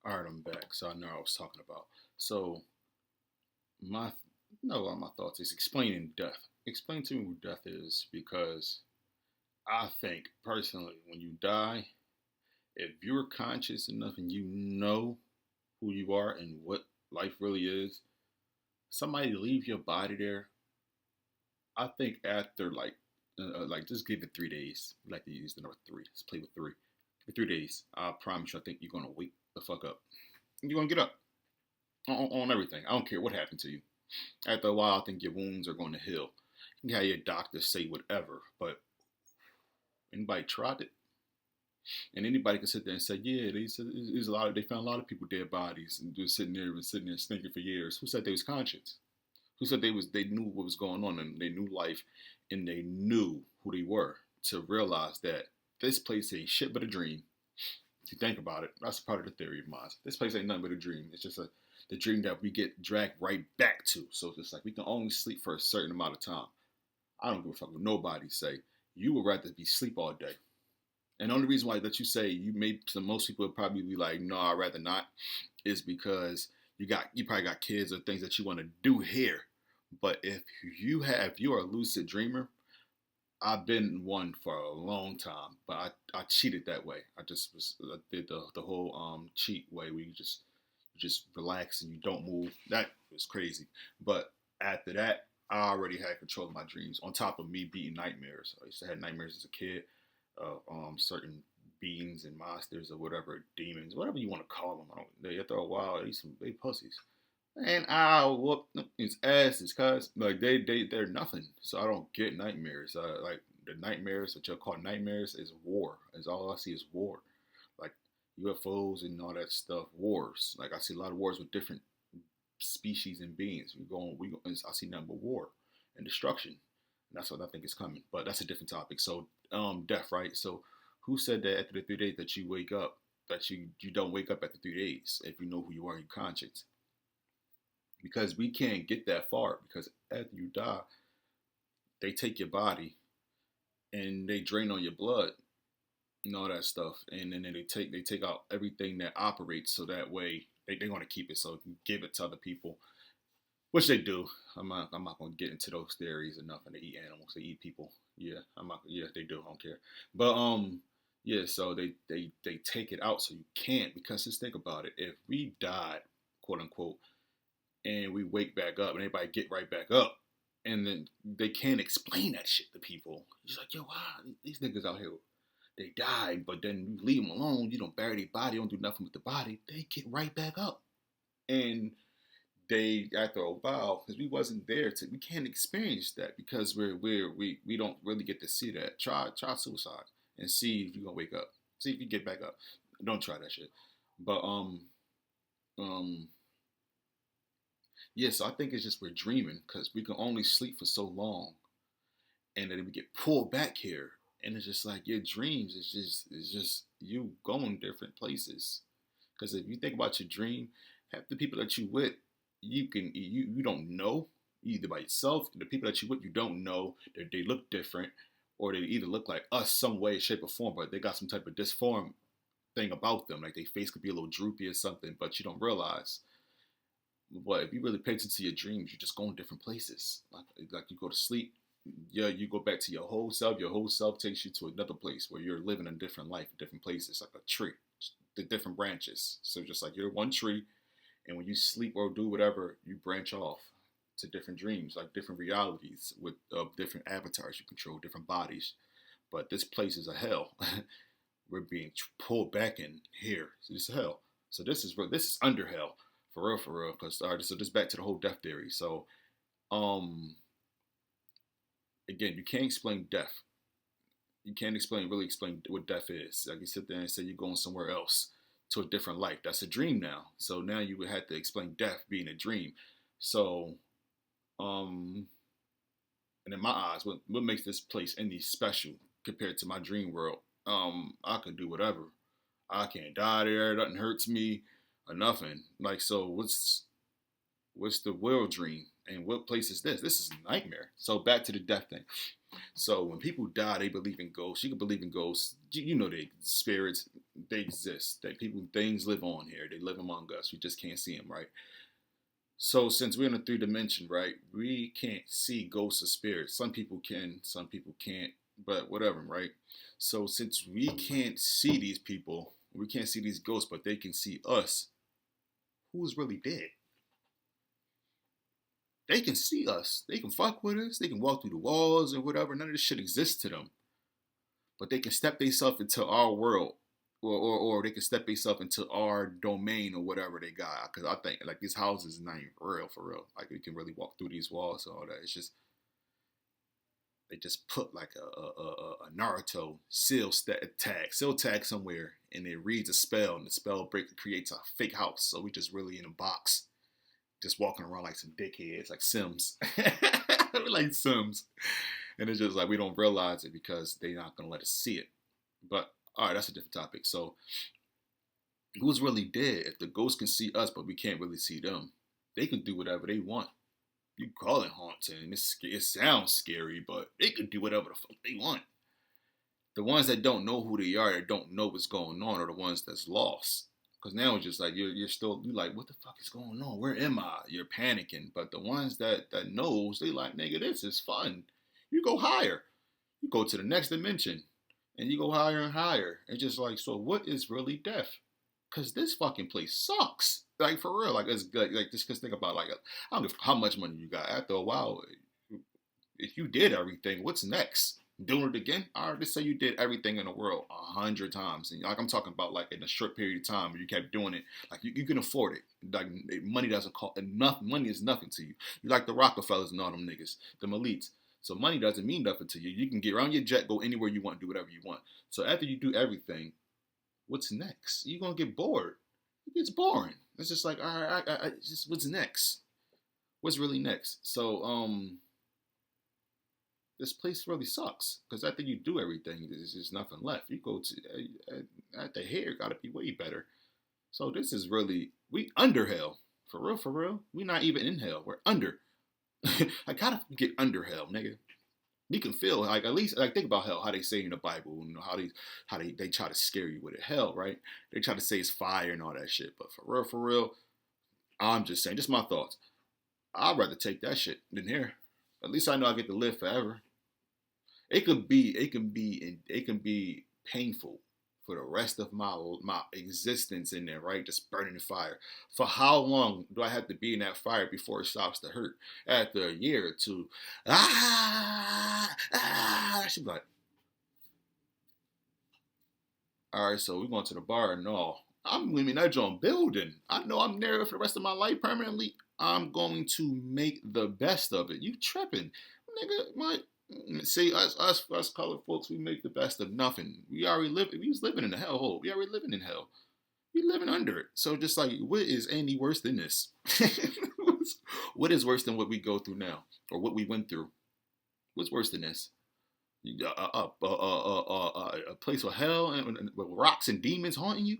All right, I'm back. So I know what I was talking about. So my no, my thoughts is explaining death. Explain to me what death is, because I think personally, when you die, if you're conscious enough and you know who you are and what life really is, somebody leave your body there. I think after like just give it 3 days. I like to use the number three. Let's play with three. For 3 days, I promise you, I think you're gonna wake the fuck up. You're gonna get up on everything. I don't care what happened to you. After a while, I think your wounds are going to heal. You can have your doctor say whatever, but anybody tried it, and anybody can sit there and say, "Yeah, there's a lot of they found a lot of people dead bodies and just sitting there stinking for years." Who said they was conscious? Who said they knew what was going on and they knew life and they knew who they were to realize that this place ain't shit but a dream. If you think about it, that's part of the theory of mine. This place ain't nothing but a dream. It's just the dream that we get dragged right back to. So it's just like we can only sleep for a certain amount of time. I don't give a fuck what nobody say. You would rather be sleep all day. And the only reason why that you say you may, so most people would probably be like, no, I'd rather not, is because you probably got kids or things that you want to do here. But if you're a lucid dreamer, I've been one for a long time, but I cheated that way. I did the whole cheat way where you just relax and you don't move. That was crazy. But after that, I already had control of my dreams. On top of me beating nightmares, I used to have nightmares as a kid of certain beings and monsters or whatever, demons, whatever you want to call them. After a while, they pussies. And I'll whoop his asses, cuz like they're nothing. So I don't get nightmares. Like the nightmares that you'll call nightmares is war. Is all I see is war. Like UFOs and all that stuff. Wars. Like I see a lot of wars with different species and beings. I see nothing but war and destruction. And that's what I think is coming. But that's a different topic. So death, right? So who said that after the 3 days that you wake up, that you don't wake up after 3 days if you know who you are in your conscience? Because we can't get that far, because after you die, they take your body and they drain on your blood and all that stuff, and then they take out everything that operates, so that way they want to keep it, so give it to other people, which they do. I'm not gonna get into those theories enough. And they eat animals, they eat people. Yeah, I'm not. Yeah, they do. I don't care. But yeah. So they take it out, so you can't, because just think about it. If we died, quote unquote, and we wake back up and everybody get right back up, and then they can't explain that shit to people. It's like, yo, wow, these niggas out here, they died, but then you leave them alone, you don't bury their body, don't do nothing with the body, they get right back up. And they, after a while, because we wasn't there to, we can't experience that, because we don't really get to see that. Try suicide and see if you're gonna wake up, see if you get back up. Don't try that shit. But um yeah, so I think it's just we're dreaming, because we can only sleep for so long, and then we get pulled back here, and it's just like your dreams is just you going different places. Because if you think about your dream, half the people that you with, you don't know, either by yourself. The people that you with, you don't know, they look different, or they either look like us some way, shape, or form, but they got some type of disform thing about them, like their face could be a little droopy or something, but you don't realize. But if you really pay attention to your dreams, you just go in different places. Like you go to sleep, yeah, you go back to your whole self. Your whole self takes you to another place where you're living a different life, in different places, like a tree, the different branches. So just like you're one tree, and when you sleep or do whatever, you branch off to different dreams, like different realities with different avatars you control, different bodies. But this place is a hell. We're being pulled back in here. So this is hell. So this is under hell, for real. Because all right, so just back to the whole death theory. So um, again, you can't explain death. You can't really explain what death is. Like you sit there and say you're going somewhere else to a different life. That's a dream now. So now you would have to explain death being a dream. So um, and in my eyes, what makes this place any special compared to my dream world? I can do whatever. I can't die there. Nothing hurts me or nothing. Like, so what's the real dream? And what place is this? This is a nightmare. So back to the death thing. So when people die, they believe in ghosts. You can believe in ghosts. You know, they spirits. They exist. That people, things live on here. They live among us. We just can't see them, right? So since we're in a three dimension, right, we can't see ghosts or spirits. Some people can, some people can't, but whatever, right? So since we can't see these people, we can't see these ghosts, but they can see us. Who's really dead? They can see us. They can fuck with us. They can walk through the walls and whatever. None of this shit exists to them. But they can step themselves into our world. Or they can step themselves into our domain or whatever they got. Because I think like these houses is not even real for real. Like you can really walk through these walls and all that. It's just they just put like a Naruto seal tag somewhere, and it reads a spell, and the spell creates a fake house. So we just really in a box, just walking around like some dickheads, like Sims, like Sims, and it's just like we don't realize it because they're not gonna let us see it. But all right, that's a different topic. So who's really dead? If the ghosts can see us, but we can't really see them, they can do whatever they want. You call it haunting. It sounds scary, but they can do whatever the fuck they want. The ones that don't know who they are, that don't know what's going on, are the ones that's lost. Because now it's just like you're like, what the fuck is going on? Where am I? You're panicking. But the ones that knows, they like, nigga, this is fun. You go higher. You go to the next dimension, and you go higher and higher. It's just like, so what is really death? Because this fucking place sucks. Like for real, like it's like just cause think about like I don't give how much money you got. After a while, if you did everything, what's next? Doing it again? I already say you did everything in the world 100 times, and like I'm talking about like in a short period of time where you kept doing it. Like you can afford it. Like money doesn't cost enough. Money is nothing to you. You like the Rockefellers and all them niggas, them elites. So money doesn't mean nothing to you. You can get around your jet, go anywhere you want, do whatever you want. So after you do everything, what's next? You're gonna get bored. It gets boring. It's just like, all right, just what's next? What's really next? So, this place really sucks because after you do everything, there's just nothing left. You go to at the hair, gotta be way better. So this is really we under hell for real, for real. We not even in hell. We're under. I gotta get under hell, nigga. We can feel like at least like think about hell, how they say in the Bible, you know, how they try to scare you with it. Hell, right? They try to say it's fire and all that shit. But for real, I'm just saying, just my thoughts. I'd rather take that shit than here. At least I know I get to live forever. It can be painful for the rest of my existence in there, right? Just burning the fire. For how long do I have to be in that fire before it stops to hurt? After a year or two, I should be like, all right, so we're going to the bar. No, I'm leaving that joint building. I know I'm there for the rest of my life permanently. I'm going to make the best of it. You tripping, nigga? See us colored folks. We make the best of nothing. We already live. We was living in the hellhole. We already living in hell. We living under it. So just like, what is any worse than this? What is worse than what we go through now, or what we went through? What's worse than this? A place with hell and with rocks and demons haunting you.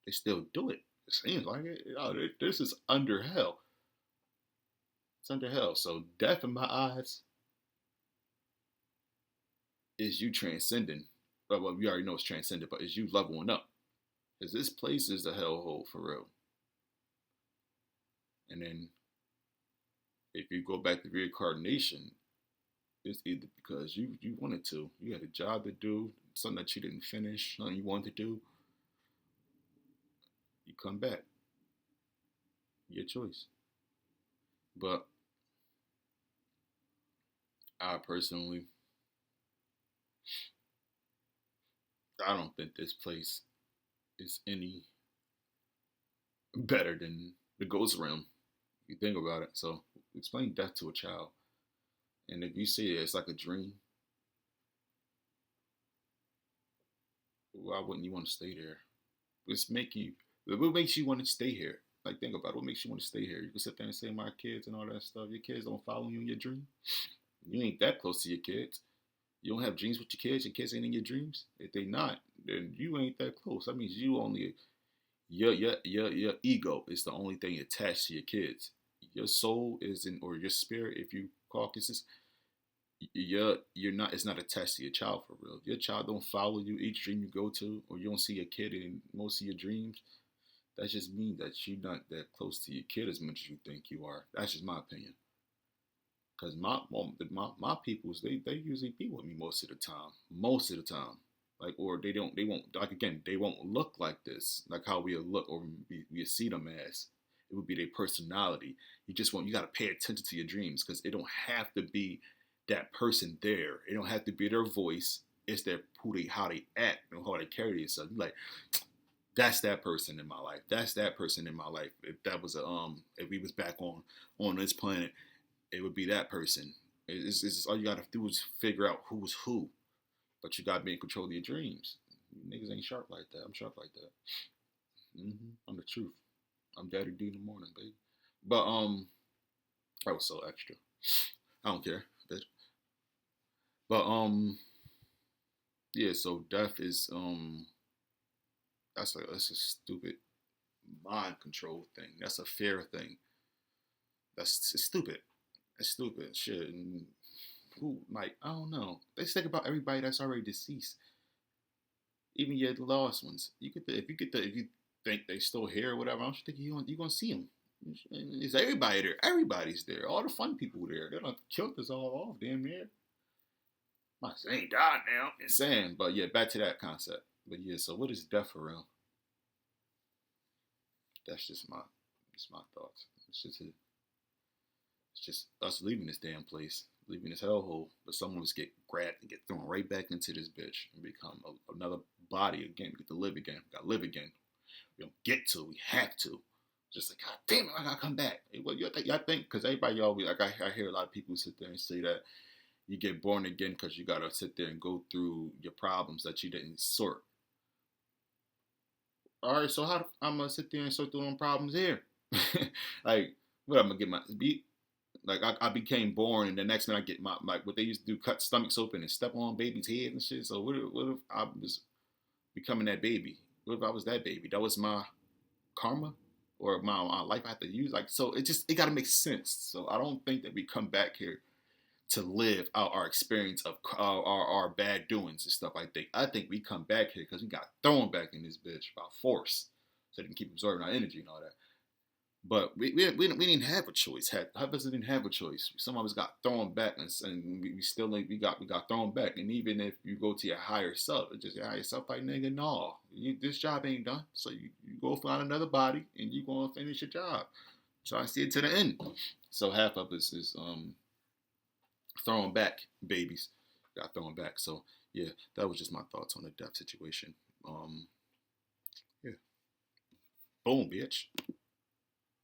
They still do it. It seems like it. This is under hell. It's under hell. So death in my eyes is you transcending. Well, we already know it's transcendent, but is you leveling up. Because this place is the hellhole for real. And then if you go back to reincarnation, it's either because you wanted to, you had a job to do, something that you didn't finish, something you wanted to do, you come back. Your choice. But I personally, I don't think this place is any better than the ghost realm. If you think about it. So explain death to a child. And if you say it's like a dream, why wouldn't you want to stay there? What makes you want to stay here? Like think about it. What makes you want to stay here? You can sit there and say my kids and all that stuff. Your kids don't follow you in your dream. You ain't that close to your kids. You don't have dreams with your kids. Your kids ain't in your dreams. If they not, then you ain't that close. That means you only your ego is the only thing attached to your kids. Your soul is in, or your spirit. If you caucuses, you're not. It's not attached to your child for real. If your child don't follow you each dream you go to, or you don't see your kid in most of your dreams, that just means that you're not that close to your kid as much as you think you are. That's just my opinion. Cause my peoples, they usually be with me most of the time. Most of the time. Like, or they won't, like, again, they won't look like this, like how we look, or we see them as. It would be their personality. You got to pay attention to your dreams, because it don't have to be that person there. It don't have to be their voice. It's their how they act and how they carry themselves. Like, that's that person in my life. That's that person in my life. If that was if we was back on this planet, it would be that person. It's just, all you gotta do is figure out who's who. But you gotta be in control of your dreams. Niggas ain't sharp like that. I'm sharp like that. I'm the truth. I'm Daddy D in the morning, baby. But that was so extra. I don't care, bitch. But yeah. So death is that's a stupid mind control thing. That's a fear thing. That's stupid. It's stupid shit. And who, like, I don't know. They think about everybody that's already deceased, even your lost ones. If you think they still here or whatever, I don't think you gonna see them. It's everybody there. Everybody's there. All the fun people there. They don't killed us all off, damn near. My ain't died now. It's saying, but yeah, back to that concept. But yeah, so what is death for real? That's just my thoughts. It's just us leaving this damn place, leaving this hellhole, but some of us get grabbed and get thrown right back into this bitch and become another body again. We get to live again. We gotta live again. We don't get to. We have to. Just like, God damn it, I gotta come back. Well, I think, because everybody always, like, I hear a lot of people sit there and say that you get born again because you gotta sit there and go through your problems that you didn't sort. All right, so how I'm gonna sit there and sort through them problems here? Like, what, I'm gonna get my beat? Like, I became born, and the next minute I get my, like, what they used to do, cut stomachs open and step on babies' heads and shit. So what if I was becoming that baby? What if I was that baby? That was my karma, or my life I had to use. Like, so it got to make sense. So I don't think that we come back here to live out our experience of our bad doings and stuff. I think we come back here because we got thrown back in this bitch by force, so they can keep absorbing our energy and all that. But we didn't have a choice. Half of us didn't have a choice. Some of us got thrown back, and we still we got thrown back. And even if you go to your higher self, it's just your higher self like, nigga, no, this job ain't done. So you go find another body and you gonna finish your job. So I see it to the end. So half of us is thrown back babies, got thrown back. So yeah, that was just my thoughts on the death situation. Yeah, boom, bitch.